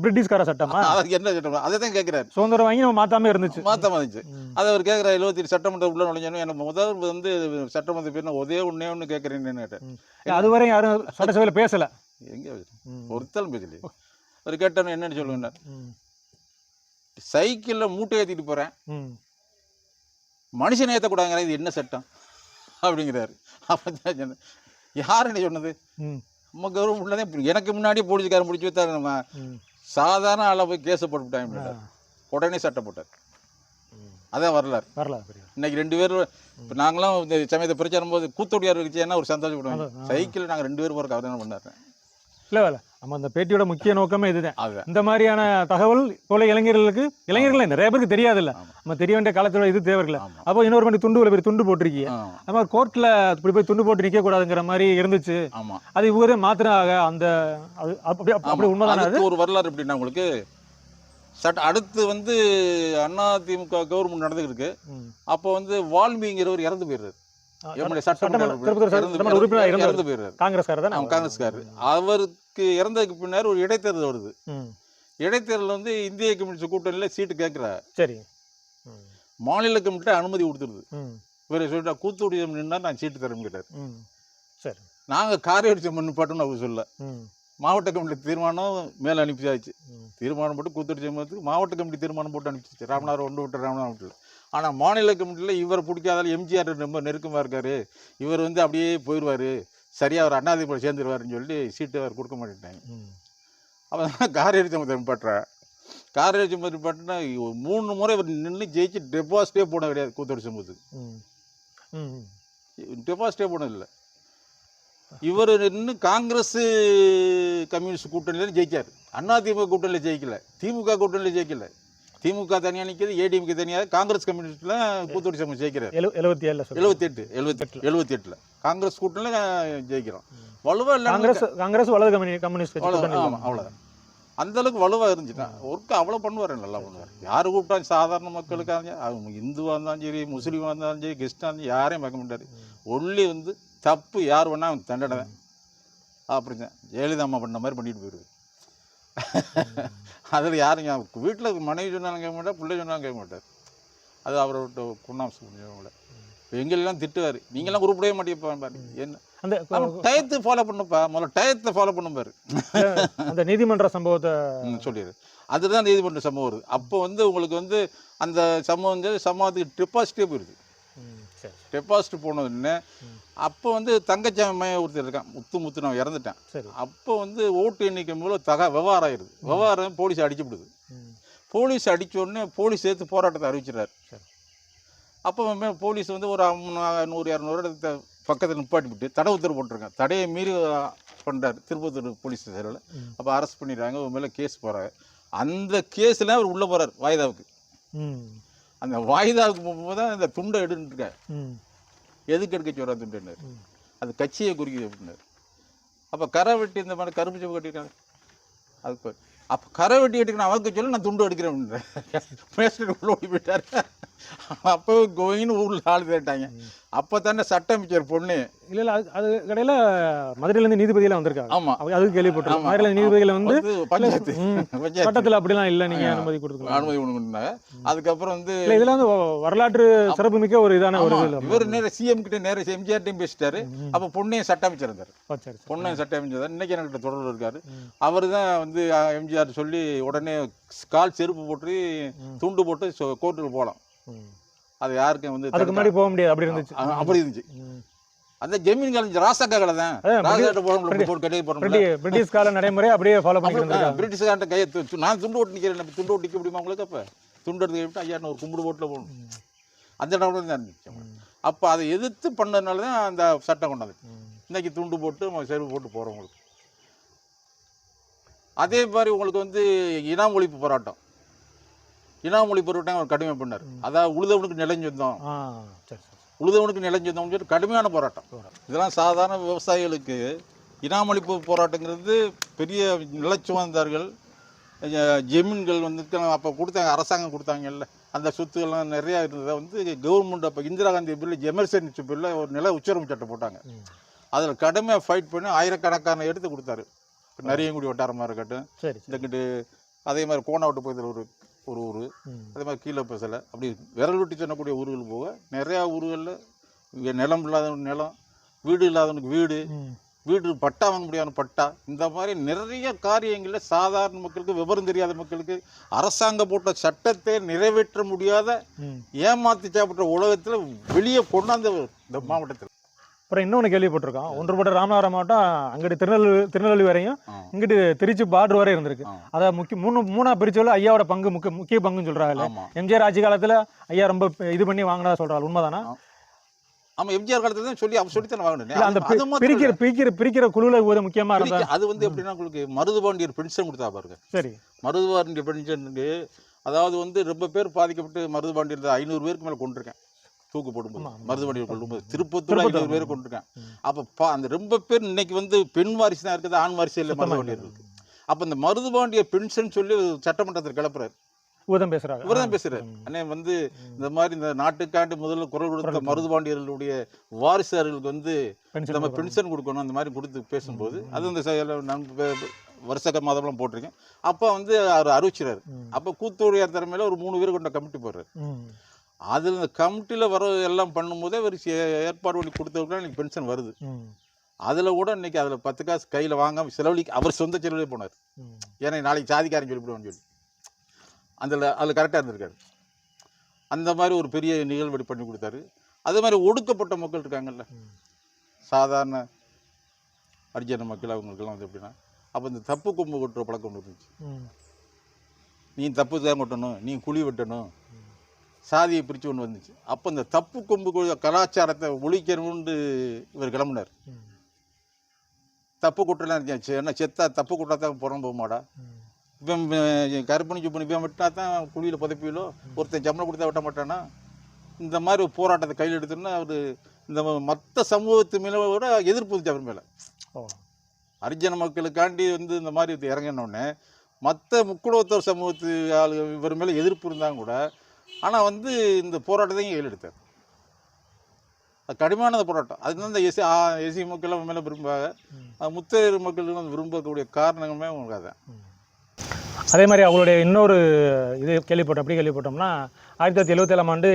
பிரிட்டிஷ்கார சட்டமா? என்ன சட்டம்? அதை தான் கேட்கிறாரு. சுதந்திரம் வாங்கி நம்ம மாத்தாம இருந்துச்சு. அதை அவர் கேட்கிறார். 78 சட்டமன்றம் உள்ள நுழைஞ்சோன்னு எனக்கு முதல் வந்து சட்டமன்ற பேர் ஒரே ஒன்று கேட்குறேன்னு கேட்டேன். அதுவரை யாரும் சட்டசபையில் பேசல. எங்கே ஒருத்தலும் பேசலையே. அவர் கேட்டோன்னு என்னன்னு சொல்லுங்க, சைக்கிளில் மூட்டை ஏற்றிட்டு போகிறேன், மனுஷனை ஏற்றக்கூடாதுங்கிற இது என்ன சட்டம் அப்படிங்கிறாரு. அப்போ தான் யார் என்ன சொன்னது? நம்ம கவர்மெண்ட்ல தான் எனக்கு முன்னாடியே போலீஸ்காரன் பிடிச்சி வைத்தாரு. நம்ம சாதாரண ஆளை போய் கேஸை போட்டுவிட்டாங்க. உடனே சட்டம் போட்டார். அதான் வரலாறு. இன்னைக்கு 2 பேர் இப்போ நாங்களாம் இந்த சமயத்தை பிரச்சாரம் போது கூத்தோடியார் இருந்துச்சுன்னா ஒரு சந்தோஷப்படுவாங்க. சைக்கிள் நாங்கள் 2 பேர் போகிறக்கு அவர் என்ன பண்ணார்? இல்லை நம்ம அந்த பேட்டியோட முக்கிய நோக்கமே இதுதான். இந்த மாதிரியான தகவல் போல இளைஞர்கள் நிறைய பேருக்கு தெரியாதுல்ல. நம்ம தெரிய வேண்டிய காலத்தோட இது தேவையில்லை. அப்போ இன்னொரு மாதிரி துண்டு போட்டிருக்கீங்க. அது மாதிரி கோர்ட்டில் இப்படி போய் துண்டு போட்டு நிற்க கூடாதுங்கிற மாதிரி இருந்துச்சு. அது இவரே மாத்திராக அந்த அப்படி உண்மைதான ஒரு வரலாறு. எப்படின்னா உங்களுக்கு அடுத்து வந்து அதிமுக கவர்மெண்ட் நடந்துகிட்டு இருக்கு. அப்போ வந்து வால்மீங்கிறவர் இறந்து போயிடுறாரு. காங்கிரஸ்காரர். அவருக்கு இறந்ததுக்கு பின்னர் ஒரு இடைத்தேர்தல் வருது. இடைத்தேர்தல் வந்து இந்திய கம்யூனிஸ்ட் கூட்டணியில் சீட்டு கேட்கிறார். சரி, மாநில கமிட்டி அனுமதி கொடுத்துருது. இவர் சொல்லிட்டா கூத்தோடி நின்னா நான் சீட்டு தரேன்னு கேட்டார். சரி, நாங்கள் காரையடிச்ச நிப்பாட்டோம்னு அவர் சொல்ல. மாவட்ட கமிட்டி தீர்மானம் மேலே அனுப்பிச்சாச்சு. தீர்மானம் போட்டு கூத்தோடி சமூகத்துக்கு மாவட்ட கமிட்டி தீர்மானம் போட்டு அனுப்பிச்சிச்சு. ராமநாதபுரம் ஒன்றுபட்ட ராமநாதபுரத்தில். ஆனால் மாநில கமிட்டியில் இவரை பிடிக்காதால எம்ஜிஆர் ரொம்ப நெருக்கமாக இருக்கார், இவர் வந்து அப்படியே போயிடுவார், சரியாக அவர் அண்ணாதிமுக சேர்ந்துருவாருன்னு சொல்லி சீட்டு அவர் கொடுக்க மாட்டேட்டாங்க. அப்போ தான் காரையடி சமூகத்தை நிப்பாட்டுற காரேஜ் மாதிரி பார்த்தீங்கன்னா 3 முறை இவர் நின்று ஜெயிச்சு டெபாசிட்டே போன கிடையாது கூத்தடி சமூகத்துக்கு. ம் ம் டெபாசிட்டே போனதில்லை. இவர் நின்று காங்கிரஸ் கம்யூனிஸ்ட் கூட்டணியில் ஜெயிச்சார். அதிமுக கூட்டணியில் ஜெயிக்கல, திமுக கூட்டணியில் ஜெயிக்கல. திமுக தனியாக நிற்கிது, ஏடிஎம்கே தனியாக, காங்கிரஸ் கம்யூனிஸ்டில் கூத்தடி சமூகம் ஜெயிக்கிறார். 78 காங்கிரஸ் கூட்டணியில் ஜெயிக்கிறோம். வலுவாக இல்லை, காங்கிரஸ் வலது கம்யூனிஸ்ட் ஆமாம், அவ்வளோதான். அந்த அளவுக்கு வலுவாக இருந்துச்சுன்னா ஒர்க்கு அவ்வளோ பண்ணுவார், நல்லா பண்ணுவார். யார் கூப்பிட்டாலும் சாதாரண மக்களுக்காக, அவங்க இந்துவாக இருந்தாலும் சரி, முஸ்லீமாக இருந்தாலும் சரி, கிறிஸ்டாக இருந்தாலும் யாரையும் பார்க்க மாட்டார். ஒன்லி வந்து தப்பு யார் வேணால் அவங்க தண்டனை தான். அப்படிதான் ஜெயலலிதா அம்மா பண்ண மாதிரி பண்ணிட்டு போயிடுது. அதில் யாரும் வீட்டில் மனைவி சொன்னாலும் கேட்க மாட்டார், பிள்ளை சொன்னாலும் கேட்க மாட்டார். அது அவரோட குணாம்சம் முடிஞ்சவங்கள. எங்களெல்லாம் திட்டுவார், நீங்களாம் உருப்படவே மாட்டேப்பா, என்ன அந்த டயத்தை ஃபாலோ பண்ணுப்பா, முதல்ல டயத்தை ஃபாலோ பண்ணுப்பாரு. அந்த நீதிமன்ற சம்பவத்தை சொல்லிடுது, அதுதான் நீதிமன்ற சம்பவம் வருது. அப்போ வந்து உங்களுக்கு வந்து அந்த சம்பவத்துக்கு டெபாசிட்டே போயிடுது. டெபாசிட் போனதுன்னு அப்போ வந்து தங்கச்சாமி மையம் ஒருத்தர் இருக்கான், முத்து நான் இறந்துட்டேன். அப்போ வந்து ஓட்டு எண்ணிக்கை மூலம் விவகாரம் ஆயிடுது. விவகாரம் போலீஸ் அடிச்சுவிடுது. போலீஸ் அடித்தோடனே போலீஸ் சேர்த்து போராட்டத்தை அறிவிச்சிடறாரு. அப்போ போலீஸ் வந்து ஒரு 100-200 பக்கத்தில் நிப்பாட்டிவிட்டு தடை உத்தரவு போட்டிருக்காங்க. தடையை மீறி பண்ணுறாரு திருப்பத்தூர் போலீஸ் ஸ்டேஷனில். அப்போ அரெஸ்ட் பண்ணிடுறாங்க, உங்க மேலே கேஸ் போகிறாங்க. அந்த கேஸில் அவர் உள்ளே போகிறார் வாய்தாவுக்கு. அந்த வாய்தாவுக்கு போகும்போது தான் இந்த துண்டை எடுத்துருக்கார். எதுக்கு எடுக்க சொல்கிறா துண்டுன்னு, அது கட்சியை குறிக்குது அப்படின்னாரு. அப்போ கரை வெட்டி இந்த மாதிரி கருப்பு சப்பு கட்டியிருக்காங்க. அதுக்கு அப்போ கரை வெட்டி கட்டிக்கணும் அவருக்கு சொல்லி நான் துண்டு எடுக்கிறேன் அப்படின்றேன். பேசிட்டு உள்ள ஓடி போயிட்டார். அப்போ கோயின்னு ஊரில் ஆள் கேட்டாங்க. அப்போ தானே சட்ட அமைச்சர் பொண்ணு இல்லை அது கடையில் மதுரையிலேருந்து நீதிபதியெல்லாம் வந்திருக்காங்க. ஆமாம், அதுக்கு கேள்விப்பட்டிருக்கோம். மதுரையில் நீதிபதியில் வந்து பஞ்சாயத்து சட்டத்தில் அப்படிலாம் இல்லை, நீங்கள் அனுமதி கொடுத்துருக்காங்க, அனுமதி கொடுத்தாங்க. அதுக்கப்புறம் வந்து இதில் வந்து வரலாற்று சிறப்புமிக்க ஒரு இதான ஒரு இவர் நேரம் சிஎம் கிட்ட நேரம் எம்ஜிஆர்ட்டையும் பேசிட்டாரு. அப்போ பொண்ணையும் சட்ட அமைச்சர் இருந்தார். பொண்ணையும் சட்ட அமைச்சர் தான். இன்னைக்கு என்கிட்ட தொடர்பு இருக்காரு. அவர் தான் வந்து எம்ஜிஆர் சொல்லி உடனே கால் செருப்பு போட்டு துண்டு போட்டு கோர்ட்டுக்கு போகலாம். அது யாருக்கும் வந்து அதுக்கு முன்னாடி போக முடியாது, அப்படி இருந்துச்சு. அப்படி இருந்துச்சு. அந்த ஜமீன் காலேஜ் ராசா கடை தான். பிரிட்டிஷ் கால நடைமுறை அப்படியே ஃபாலோ பண்ணிட்டு பிரிட்டிஷ் காரன் கையை நான் துண்டு ஓட்டு நிற்கிறேன், துண்டு ஓட்டு நிற்க முடியுமா உங்களுக்கு? அப்போ துண்டு எடுத்து விட்டு ஐயா ஒரு கும்பிடு போட்டில் போகணும். அந்த இடம் தான் இருந்துச்சு. அப்போ அதை எதிர்த்து பண்ணதுனால தான் அந்த சட்டம் கொண்டாது. இன்னைக்கு துண்டு போட்டு செருப்பு போட்டு போகிறவங்களுக்கு. அதே மாதிரி உங்களுக்கு வந்து இனாம் ஒழிப்பு போராட்டம், இனாம் ஒழிப்பு போராட்டம் அவர் கடுமையாக பண்ணார். அதாவது உழுதவனுக்கு நிலஞ்சொந்தம், உழுதவனுக்கு நிலஞ்சொந்தம்னு சொல்லி கடுமையான போராட்டம். இதெல்லாம் சாதாரண விவசாயிகளுக்கு இனாம் ஒழிப்பு போராட்டங்கிறது பெரிய நிலச்சுவந்தார்கள் ஜமீன்கள் வந்து அப்போ கொடுத்தாங்க, அரசாங்கம் கொடுத்தாங்கல்ல, அந்த சொத்துக்கள்லாம் நிறையா இருந்ததை வந்து கவர்மெண்ட் அப்போ இந்திரா காந்தி பில்லில் எமர்ஜென்சி பில்லில் ஒரு நில உச்சரவு சட்டம் போட்டாங்க. அதில் கடுமையாக ஃபைட் பண்ணி ஆயிரக்கணக்கான எடுத்து கொடுத்தாரு. நரியங்குடி வட்டாரமாக இருக்கட்டும், இந்தக்கிட்டு அதே மாதிரி கோணாவட்டு பகுதியில் ஒரு ஊர், அதே மாதிரி கீழே பசலை, அப்படி விரல் விட்டு சொன்னக்கூடிய ஊர்கள் போக நிறையா ஊர்களில் நிலம் இல்லாதவனுக்கு நிலம், வீடு இல்லாதவனுக்கு வீடு, வீடு பட்டா வாங்க முடியாத பட்டா, இந்த மாதிரி நிறைய காரியங்களில் சாதாரண மக்களுக்கு, விவரம் தெரியாத மக்களுக்கு அரசாங்கம் போட்ட சட்டத்தை நிறைவேற்ற முடியாத ஏமாத்தி சாப்பிட்ட உலகத்தில் வெளியே கொண்டாந்த இந்த மாவட்டத்தில். அப்புறம் இன்னொன்று கேள்விப்பட்டிருக்கோம், ஒன்றுபட்ட ராமநாதபுரம் மாவட்டம் அங்கிட்டு திருநெல்வேலி வரையும் இங்கிட்டு திருச்சி பார்டர் வரை இருந்திருக்கு. அதை மூணா பிரிச்சவள ஐயாவோட பங்கு முக்கிய பங்குன்னு சொல்றாங்க. எம்ஜிஆர் ஆட்சி காலத்துல ஐயா ரொம்ப இது பண்ணி வாங்கினா சொல்றாங்க, உண்மைதானா? ஆமா, எம்ஜிஆர் காலத்துல தான் சொல்லி அப்ப சொல்லித்தானே வாங்கினேன். அந்த பிரிக்கிற குழுல முக்கியமா இருந்தா அது வந்து எப்படின்னா உங்களுக்கு மருதுபாண்டியர் பென்ஷன் கொடுத்தா பாருங்க. சரி, மருதுபாண்டியர் பென்ஷனுக்கு அதாவது வந்து ரொம்ப பேர் பாதிக்கப்பட்டு மருதுபாண்டியர் 500 பேருக்கு மேல கொண்டிருக்கேன். தூக்கு போடும்போது மருதுபாண்டியர் கொள்ளும்போது திருப்பத்தூர் 500 பேர் கொண்டிருக்கேன். அப்போ அந்த ரொம்ப பேர் இன்னைக்கு வந்து பெண் வாரிசு தான் இருக்குது, ஆண் வாரிசு இல்லை மருதுபாண்டியர் இருக்கு. அப்போ இந்த மருதுபாண்டியர் பென்ஷன் சொல்லி சட்டமன்றத்தில் கிளப்புறாரு. இவர்தான் பேசுறாரு. அண்ணே வந்து இந்த மாதிரி இந்த நாட்டுக்காண்டு முதல்ல குரல் கொடுத்த மருதுபாண்டியர்களுடைய வாரிசுகளுக்கு வந்து நம்ம பென்ஷன் கொடுக்கணும், அந்த மாதிரி கொடுத்து பேசும்போது அது இந்த வருஷ மாதம்லாம் போட்டிருக்கேன். அப்போ வந்து அவர் அறிவிச்சுறாரு. அப்போ கூத்தூரியார் திறமையில ஒரு 3 பேர் கொண்ட கமிட்டி போடுறாரு. அதில் இந்த கமிட்டியில் வர எல்லாம் பண்ணும்போதே அவர் ஏற்பாடு பண்ணி கொடுத்தவங்க இன்னைக்கு பென்ஷன் வருது. அதில் கூட இன்னைக்கு அதில் 10 காசு கையில் வாங்காமல் செலவழிக்க அவர் சொந்த செலவிலே போனார். ஏன்னா நாளைக்கு சாதிக்காரன் சொல்லிவிடுவான்னு சொல்லி அதில் கரெக்டாக இருந்திருக்காரு. அந்த மாதிரி ஒரு பெரிய நிகழ்வு பண்ணி கொடுத்தாரு. அதே மாதிரி ஒடுக்கப்பட்ட மக்கள் இருக்காங்கல்ல, சாதாரண அரிஜன மக்கள், அவங்களுக்கெல்லாம் வந்து எப்படின்னா அப்போ இந்த தப்பு கொம்பு கொட்டுற பழக்கம் ஒன்று இருந்துச்சு. நீ தப்பு தான் கொட்டணும், நீ குழி வெட்டணும், சாதியை பிரித்து ஒன்று வந்துச்சு. அப்போ இந்த தப்பு கொம்பு கலாச்சாரத்தை ஒழிக்கணும்னு இவர் கிளம்புனார். தப்பு குட்டலாம் இருந்துச்சு. ஏன்னா செத்தா தப்பு குட்டா தான் புறம் போக மாடா. இப்போ கருப்பணி சுப்பணி இப்போ வெட்டினா தான் குழியில் புதைப்பிலோ, ஒருத்தன் சம்பளம் கொடுத்தா வெட்ட மாட்டானா. இந்த மாதிரி ஒரு போராட்டத்தை கையில் எடுத்தோன்னா அவர் இந்த மற்ற சமூகத்து மேலே விட எதிர்ப்பு வந்துச்சு அவர் மேலே. ஹரிஜன மக்களுக்காண்டி வந்து இந்த மாதிரி இறங்கினோடனே மற்ற முக்குலத்தோர் சமூகத்து ஆளு இவர் மேலே எதிர்ப்பு இருந்தாங்க கூட, ஆனால் வந்து இந்த போராட்டத்தையும் கையில் எடுத்தார். அது கடுமையான போராட்டம். அதுதான் இந்த எஸ்சி மக்கள் மேலே விரும்பாங்க, முத்தேறு மக்கள் வந்து விரும்பக்கூடிய காரணமே உங்களுக்கு அதான். அதே மாதிரி அவங்களுடைய இன்னொரு இது கேள்விப்பட்டோம். எப்படி கேள்விப்பட்டோம்னா 1977ஆம் ஆண்டு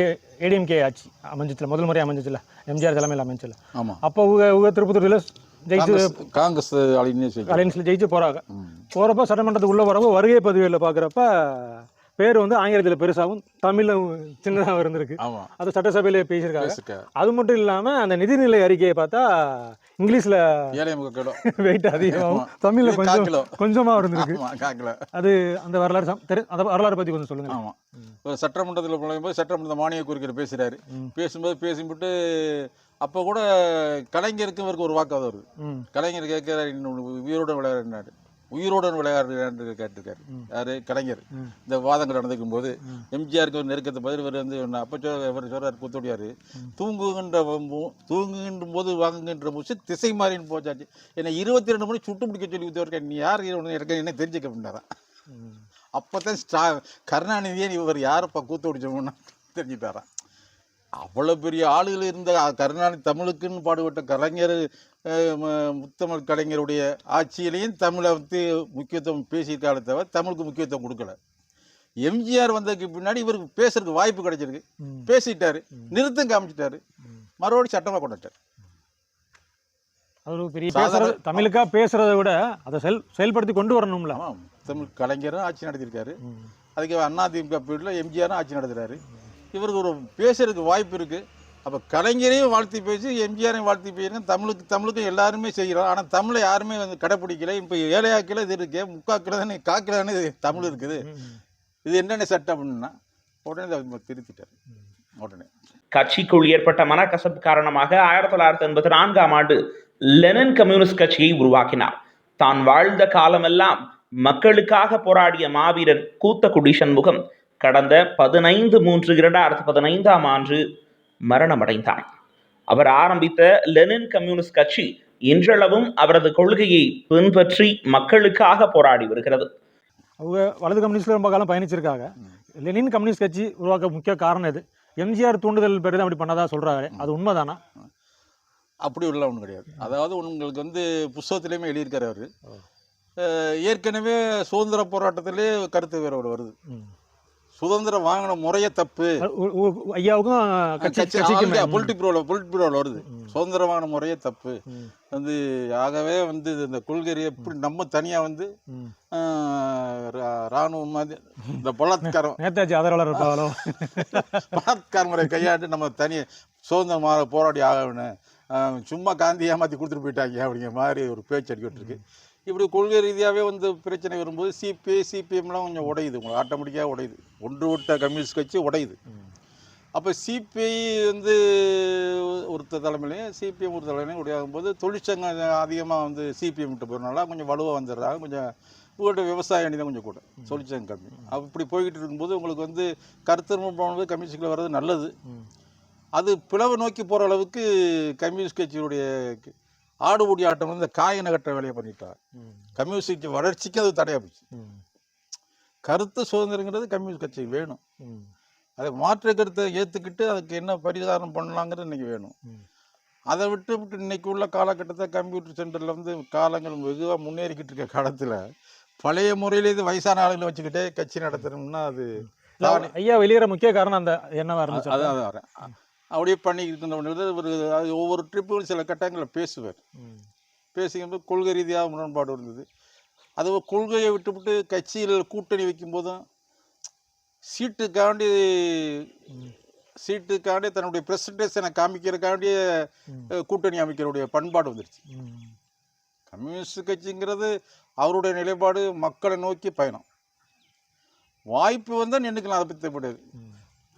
ஏடிஎம்கே ஆட்சி அமைஞ்சிச்சில்ல, முதல் முறை அமைஞ்சிச்சில்ல, எம்ஜிஆர் தலைமையில் அமைஞ்சில்ல. ஆமாம். அப்போ உங்க திருப்பத்தூரில் ஜெயிச்சு காங்கிரஸ் அலைன்ஸில் ஜெயிச்சு போகிறாங்க. போகிறப்ப சட்டமன்றத்துக்கு உள்ளே வரப்போ வருகை பதிவேல பார்க்குறப்ப பேர் வந்து ஆங்கிலத்தில் பெருசாகவும் தமிழில் சின்னதாக இருந்திருக்கு. அது சட்டசபையில் பேசியிருக்காங்க. அது மட்டும் இல்லாமல் அந்த நிதிநிலை அறிக்கையை பார்த்தா இங்கிலீஷில் வெயிட் அதிகமாகவும் தமிழில் கொஞ்சமாக இருந்திருக்கு. அது அந்த வரலாறு பற்றி கொஞ்சம் சொல்லுங்கள். ஆமாம், ஒரு சட்டமன்றத்தில் போகும்போது சட்டமன்ற மானிய கோரிக்கையில் பேசுகிறாரு. பேசிவிட்டு அப்போ கூட கலைஞருக்கு இவருக்கு ஒரு வாக்காவது வருது. கலைஞர் கேட்கிறார், உயிரோடு விளையாடுனாரு, உயிரோடன் விளையாடுறான்னு கேட்டிருக்காரு. யாரு? கலைஞர். இந்த வாதங்கள் நடந்துக்கும் போது எம்ஜிஆருக்கு ஒரு நெருக்கத்தை பதில் இவர் வந்து அப்போ இவர் சொல்றாரு, கூத்தோடியாரு, தூங்குகின்ற போது வாங்குகின்ற மூச்சு திசை மாறின்னு போச்சாச்சு. என்னை 22 மணி சுட்டு பிடிக்க சொல்லி ஊற்றுவார். நீ யார் இருக்க என்ன தெரிஞ்சுக்க அப்படின்னாரான். அப்போ தான் கருணாநிதியே இவர் யாரப்பா கூத்தோடிச்சோம்னா தெரிஞ்சுட்டாரான். அவ்வளோ பெரிய ஆளுகள் இருந்த கருணாநிதி தமிழுக்குன்னு பாடுபட்ட கலைஞர், முத்தமிழ் கலைஞருடைய ஆட்சியிலையும் தமிழை வந்து முக்கியத்துவம் பேசியிருக்காலே தவிர தமிழுக்கு முக்கியத்துவம் கொடுக்கல. எம்ஜிஆர் வந்ததுக்கு பின்னாடி இவருக்கு பேசுறதுக்கு வாய்ப்பு கிடைச்சிருக்கு, பேசிட்டாரு, நிறுத்தம் காமிச்சிட்டாரு, மறுபடியும் சட்டமாக கொண்டாட்டார். அது ஒரு பெரிய தமிழுக்காக பேசுறதை விட அதை செயல்படுத்தி கொண்டு வரணும்ல. தமிழ் கலைஞரும் ஆட்சி நடத்தியிருக்காரு, அதுக்கு அதிமுக பீரியடில் எம்ஜிஆரும் ஆட்சி நடத்துறாரு. இவருக்கு ஒரு பேசுறதுக்கு வாய்ப்பு இருக்குது. அப்போ கலைஞரையும் வாழ்த்தி பேசி எம்ஜிஆரையும் வாழ்த்தி பேசுங்க. தமிழுக்கும் எல்லாருமே செய்கிறோம், ஆனால் தமிழை யாருமே வந்து கடைப்பிடிக்கல. இப்போ ஏழையாக்கில் இது இருக்கு, முக்காக்கில் தானே காக்கில் தானே தமிழ் இருக்குது. இது என்னென்ன சட்டம் அப்படின்னா உடனே திருத்திட்டார். உடனே கட்சிக்குள் ஏற்பட்ட மனக்கசப்பு காரணமாக 1984ஆம் ஆண்டு லெனின் கம்யூனிஸ்ட் கட்சியை உருவாக்கினார். தான் வாழ்ந்த காலமெல்லாம் மக்களுக்காக போராடிய மாவீரன் கூத்தக்குடி சண்முகம் கடந்த 15/3/2015ஆம் ஆண்டு மரணமடைந்தார். அவர் ஆரம்பித்த லெனின் கம்யூனிஸ்ட் கட்சி இன்றளவும் அவரது கொள்கையை பின்பற்றி மக்களுக்காக போராடி வருகிறது. அவங்க வலது கம்யூனிஸ்ட்ல ரொம்ப காலம் பயணிச்சிருக்காங்க. லெனின் கம்யூனிஸ்ட் கட்சி உருவாக்க முக்கிய காரணம் இது. எம்ஜிஆர் தூண்டுதல் பேர் அப்படி பண்ணதா சொல்றாரு, அது உண்மைதானா? அப்படி உள்ள ஒன்றும் கிடையாது. அதாவது உங்களுக்கு வந்து புஸ்தகத்திலையுமே எழுதியிருக்காரு அவர். ஏற்கனவே சுதந்திர போராட்டத்திலே கருத்து வேறுபாடு வருது. சுதந்திரம் வாங்கின முறையே தப்பு. ஐயாவுக்கும் பொலிட்டிக் பியூரோவில் வருது. சுதந்திரம் வாங்கின முறையே தப்பு வந்து, ஆகவே வந்து இந்த கொள்கை எப்படி நம்ம தனியாக வந்து இராணுவம் மாதிரி இந்த பலாத்காரம் பலாத்கார முறை கையாண்டு நம்ம தனியாக சுதந்திரமாக போராடி ஆகணும், சும்மா காந்தி ஏமாற்றி கொடுத்துட்டு போயிட்டாங்க அப்படிங்கிற மாதிரி ஒரு பேச்சு அடிக்கிட்டு இருக்கு. இப்படி கொள்கை ரீதியாகவே வந்து பிரச்சனை வரும்போது சிபிஎம்லாம் கொஞ்சம் உடையுது, உங்களுக்கு ஆட்டோமேட்டிக்காக உடையுது. ஒன்றுவிட்ட கம்யூனிஸ்ட் கட்சி உடையுது. அப்போ சிபிஐ வந்து ஒருத்த தலைமையிலையும் சிபிஎம் ஒரு தலைமையிலையும் உடையாகும் போது தொழிற்சங்கம் அதிகமாக வந்து சிபிஎம் விட்டு போகிறனால கொஞ்சம் வலுவாக வந்துடுறாங்க. கொஞ்சம் உங்கள்கிட்ட விவசாய அணி தான் கொஞ்சம் கூட, தொழிற்சங்கம் கம்மி. அப்படி போய்கிட்டு இருக்கும்போது உங்களுக்கு வந்து கருத்து போனது கம்யூனிஸ்டில் வர்றது நல்லது. அது பிளவை நோக்கி போகிற அளவுக்கு கம்யூனிஸ்ட் கட்சியுடைய ஆடுபூடி ஆட்டம் வந்து காயின கட்ட வேலையை பண்ணிட்டாங்க. கம்யூனிஸ்ட் வளர்ச்சிக்கு அது தடையா போச்சு. கருத்து சுதந்திரங்கிறது கம்யூனிஸ்ட் கட்சி வேணும். அதை மாற்று கருத்தை ஏற்றுக்கிட்டு அதுக்கு என்ன பரிதாரம் பண்ணலாங்கிறது இன்னைக்கு வேணும். அதை விட்டு இன்னைக்கு உள்ள காலகட்டத்தை கம்ப்யூட்டர் சென்டரில் வந்து காலங்கள் வெகுவாக முன்னேறிக்கிட்டு இருக்க காலத்தில் பழைய முறையில இது வயசான ஆளுங்களை வச்சுக்கிட்டே கட்சி நடத்தணும்னா அது ஐயா வெளியேற முக்கிய காரணம் அந்த என்னவா இருந்துச்சு. அதான் வரேன் அப்படியே பண்ணிக்கிட்டு ஒரு ஒவ்வொரு ட்ரிப்பும் சில கட்டங்களில் பேசுவார். பேசிக்கும்போது கொள்கை ரீதியாக முரண்பாடு இருந்தது. அது கொள்கையை விட்டுவிட்டு கட்சியில் கூட்டணி வைக்கும்போதும் சீட்டுக்காண்டி தன்னுடைய பிரசன்டேஷனை காமிக்கிறதுக்காண்டிய கூட்டணி அமைக்கிறவுடைய பண்பாடு வந்துருச்சு. கம்யூனிஸ்ட் கட்சிங்கிறது அவருடைய நிலைப்பாடு மக்களை நோக்கி பயணம். வாய்ப்பு வந்தால் நின்றுக்கலாம், அதை பற்றி முடியாது.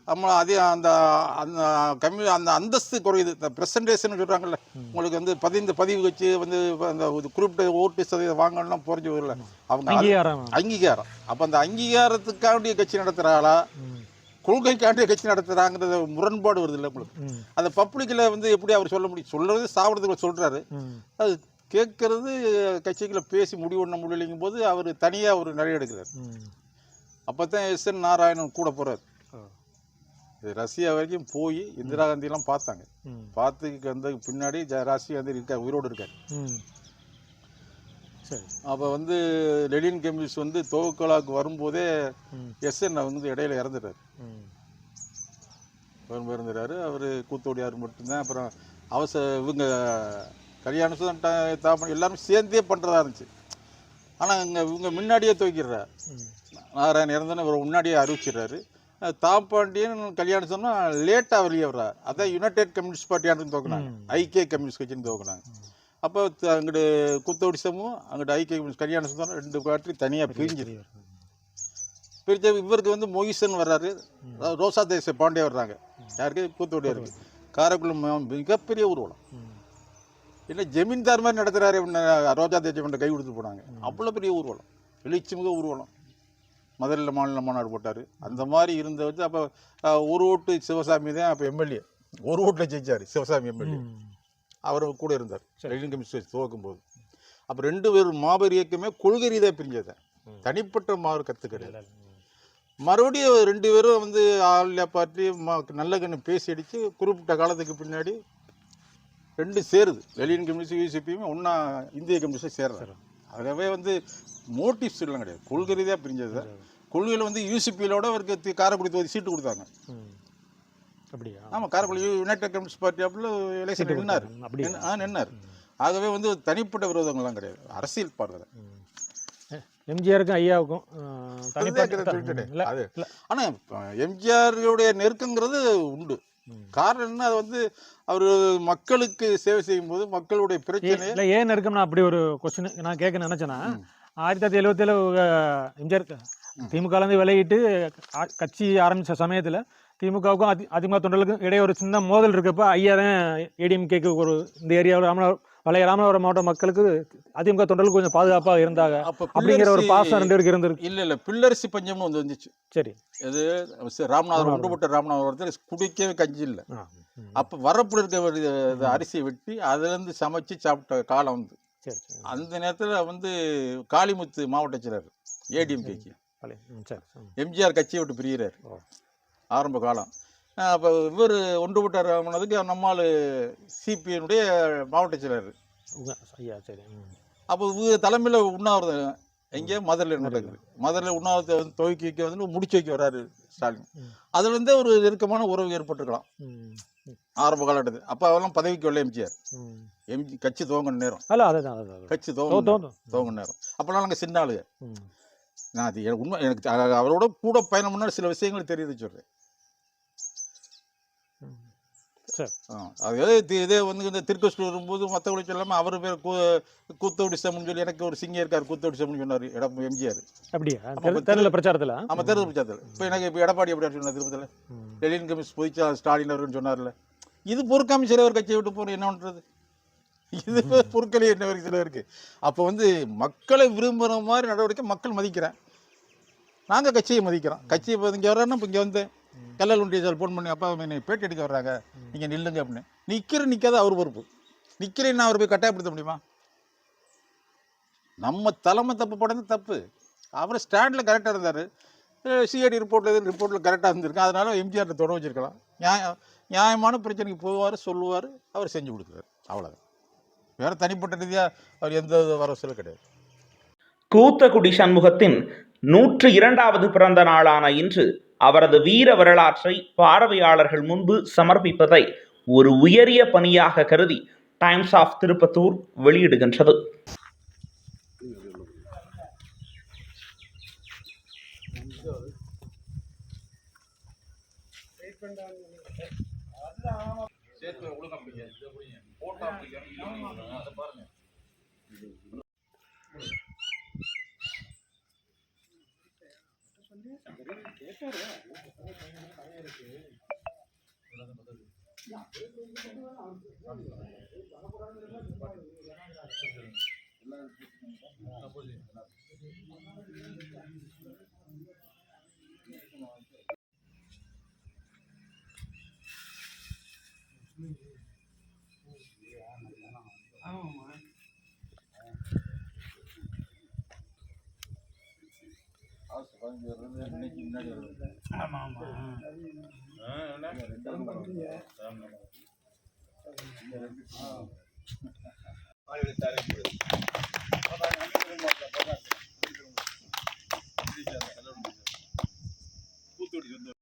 நம்ம அதே அந்த அந்த அந்த அந்தஸ்து குறையுது. இந்த ப்ரெசன்டேஷன் சொல்கிறாங்கல்ல, உங்களுக்கு வந்து பதிவு வச்சு வந்து அந்த குறிப்பிட்ட ஓட்டு சதவீதம் வாங்கணும்னா புரிஞ்சு வரல. அவங்க அங்கீகாரம். அப்போ அந்த அங்கீகாரத்துக்காண்டிய கட்சி நடத்துகிறாளா, கொள்கைக்காண்டிய கட்சி நடத்துகிறாங்கிறது முரண்பாடு வருது இல்லை உங்களுக்கு. அந்த பப்ளிக்கில் வந்து எப்படி அவர் சொல்ல முடியும்? சொல்கிறது சாப்பிட்றதுக்கு சொல்கிறாரு, அது கேட்கறது கட்சிகளை பேசி முடிவு பண்ண முடியலைங்கும் போது அவர் தனியாக ஒரு நிலை எடுக்கிறார். அப்போ தான் எஸ்.என். நாராயணன் கூட போகிறார். ரஷ்யா வரைக்கும் போய் இந்திரா காந்தியெல்லாம் பார்த்தாங்க. பார்த்துக்கு வந்ததுக்கு பின்னாடி ராஜீவ் காந்தி இருக்கார், உயிரோடு இருக்கார். அப்போ வந்து லெனின் கம்யூனிஸ்ட் வந்து துவக்கலாவுக்கு வரும்போதே எஸ்.என். வந்து இடையில இறந்துட்டார். இறந்துட்டாரு. அவர் கூத்தோடியார் மட்டும்தான். அப்புறம் இவங்க கல்யாணம் தாப்பன் எல்லாரும் சேர்ந்தே பண்ணுறதா இருந்துச்சு. ஆனால் இவங்க முன்னாடியே துவக்கிடுறார். நாராயணன் இறந்தோன்னு இவர் முன்னாடியே அறிவிச்சிடுறாரு. தாப்பாண்டியன் கல்யாணம் சொன்னால் லேட்டாக வெளியே வர்றார். அதான் யுனைடெட் கம்யூனிஸ்ட் பார்ட்டியானு துவக்கினாங்க, ஐக்கிய கம்யூனிஸ்ட் கட்சின்னு துவக்கினாங்க. அப்போ அங்கிட்டு கூத்தோடிசமும் அங்கிட்டு ஐக்கிய கம்யூனிஸ்ட் கல்யாணம் சொன்னால் 2 பார்ட்டி தனியாக பிரிஞ்சு இவருக்கு வந்து மொய்சன் வர்றாரு, ரோசா தேச பாண்டே வர்றாங்க. யாருக்கு? கூத்தோடியாருக்கு. காரைக்குளம் மிகப்பெரிய ஊர்வலம். இல்லை ஜமீன்தார் மாதிரி நடத்துகிறாரு, ரோஜா தேசம் கை கொடுத்து போனாங்க. அவ்வளோ பெரிய ஊர்வலம், எழுச்சிமிக ஊர்வலம். மதுரையில் மாநில மாநாடு போட்டார். அந்த மாதிரி இருந்த வச்சு அப்போ ஒரு ஓட்டு சிவசாமி தான் அப்போ எம்எல்ஏ, ஒரு ஓட்டில் ஜெயிச்சார் சிவசாமி எம்எல்ஏ. அவர் கூட இருந்தார் லெனின் கம்யூனிஸ்ட் துவக்கும் போது. அப்போ 2 பேரும் மாபெரும் இயக்கமே கொள்கை ரீதியாக பிரிஞ்சது, தனிப்பட்ட மாறு கருத்து கிடையாது. மறுபடியும் 2 பேரும் வந்து ஆல் இந்தியா பார்ட்டி நல்ல கண்ணு பேசி அடித்து குறிப்பிட்ட காலத்துக்கு பின்னாடி 2 சேருது. லெனின் கம்யூனிஸ்ட் யூசிபியுமே ஒன்றா இந்திய கம்யூனிஸ்ட் சேர்றாரு. ஆகவே வந்து மோட்டிவ்ஸ் எல்லாம் கிடையாது, கொள்கை ரீதியாக பிரிஞ்சது. கொள்கையில் வந்து யூசிபியிலோட அவருக்கு காரைக்குடி தொகுதி சீட்டு கொடுத்தாங்க. அப்படியா? ஆமாம், காரைக்குடி யுனைடெட் கம்யூனிஸ்ட் பார்ட்டி அப்படில் எலெக்ஷன் நின்னார். ஆகவே வந்து தனிப்பட்ட விரோதங்கள்லாம் கிடையாது, அரசியல் பார்வை. எம்ஜிஆருக்கும் ஐயாவுக்கும் ஆனால் எம்ஜிஆருடைய நெருக்கங்கிறது உண்டு. காரணம் என்ன, அது வந்து அவர் மக்களுக்கு சேவை செய்யும் போது மக்களுடைய பிரச்சனை இல்லை. ஏன் நெருக்கம்னா அப்படி ஒரு கொஸ்டின் நான் கேட்க நினச்சேன்னா, 1977 எம்ஜிஆர் திமுகலேருந்து விலகிட்டு கட்சி ஆரம்பித்த சமயத்தில் திமுகவுக்கும் அதிமுக தொண்டர்களுக்கும் இடையே ஒரு சின்ன மோதல் இருக்கப்போ ஐயா தான் ஏடிஎம்கேக்கு ஒரு இந்த ஏரியாவில் ராமநாதபுரம் மாவட்ட மக்களுக்கு அதிமுக தொண்டர்களுக்கு கொஞ்சம் பாதுகாப்பாக இருந்தாங்க அப்படிங்கிற ஒரு பாசம் 2 பேருக்கு இருந்திருக்கு. இல்லை பில்லரிசி பஞ்சம்னு வந்து வந்துச்சு. சரி, இது ராமநாதபுரம் ஒன்றுபட்ட ராமநாதபுரத்தில் குடிக்கவே கஞ்சி இல்லை. அப்போ வரப்புல இருக்க அரிசியை வெட்டி அதுலேருந்து சமைச்சு சாப்பிட்ட காலம் வந்து. அந்த நேரத்தில் வந்து காளிமுத்து மாவட்ட செயலர் ஏடிஎம்கேக்கு எம்ஜிஆர் கட்சியை விட்டு பிரிகிறார் ஆரம்ப காலம். அப்போ இவர் ஒன்றுபட்ட ராமநாதத்துக்கு நம்மால் சிபிஎனுடைய மாவட்ட செயலர். அப்போ இவர் தலைமையில் உண்ணாவிரதம் எங்கேயோ மதுரையில் நடக்குது. மதுரையில் உண்ணாவிரத்தை வந்து துவக்கி வைக்க வந்து முடிச்சு வைக்க வர்றாரு ஸ்டாலின். அதுலேருந்தே ஒரு நெருக்கமான உறவு ஏற்பட்டுருக்கலாம் ஆரம்ப காலகட்டது. அப்போ அவெல்லாம் பதவிக்கு வரல எம்ஜிஆர். கட்சி துவங்கின நேரம், கட்சி துவங்கின நேரம். அப்போல்லாம் நாங்கள் சின்ன ஆளுங்க. நான் அது உண்மை, எனக்கு அவரோட கூட பயணம் முன்னாடி சில விஷயங்கள் தெரியுது சொல்கிறேன். அதே இதே வந்து இந்த திருக்கோஷ்டி வரும்போது மற்றவங்களை சொல்லாமல் அவர் பேர் கூத்தோடி சம்னு சொல்லி எனக்கு ஒரு சிங்க இருக்கார், கூத்தோடி சம்னு சொன்னார் எம்ஜிஆர். அப்படியா? தேர்தல் பிரச்சாரத்தில்? ஆமாம், தேர்தல் பிரச்சாரத்தில். இப்போ எனக்கு இப்போ எடப்பாடி எப்படி சொன்னார் திருப்பதியில் லெனின் கம்யூனிஸ்ட் பொதுச்செயலாளர் ஸ்டாலின் அவர்னு சொன்னார்ல. இது பொறுக்காம சிலவர் கட்சியை விட்டு போகிற என்ன பண்ணுறது? இது பொருட்களே என்ன வரைக்கும் சிலவருக்கு. அப்போ வந்து மக்களை விரும்புகிற மாதிரி நடவடிக்கை மக்கள் மதிக்கிறேன். நாங்கள் கட்சியை மதிக்கிறோம். கட்சியை இப்போ இங்கே வர்றாருன்னா இப்போ இங்கே வந்து கல்லல் ஒன்றிய சார் ஃபோன் பண்ணி அப்பா பேட்டி எடுக்க வர்றாங்க, நீங்கள் நில்லுங்க அப்படின்னு. நிற்காத அவர் பொறுப்பு. நிற்கிறேன்னா அவர் போய் கட்டாயப்படுத்த முடியுமா? நம்ம தலைமை தப்பு படந்து தப்பு. அவர் ஸ்டாண்டில் கரெக்டாக இருந்தார். சிஐடி ரிப்போர்ட்டில் கரெக்டாக இருந்திருக்கு. அதனால எம்ஜிஆர் தொட வச்சிருக்கலாம். நியாயமான பிரச்சனைக்கு போவார், சொல்லுவார், அவர் செஞ்சு கொடுக்குறாரு. அவ்வளோதான். வேறு தனிப்பட்ட ரீதியாக அவர் எந்த வரவசலும் கிடையாது. கூத்தக்குடி சண்முகத்தின் 102வது பிறந்த நாளான இன்று அவரது வீர வரலாற்றை பார்வையாளர்கள் முன்பு சமர்ப்பிப்பதை ஒரு உயரிய பணியாக கருதி டைம்ஸ் ஆஃப் திருப்பத்தூர் வெளியிடுகின்றது. ஆமாம்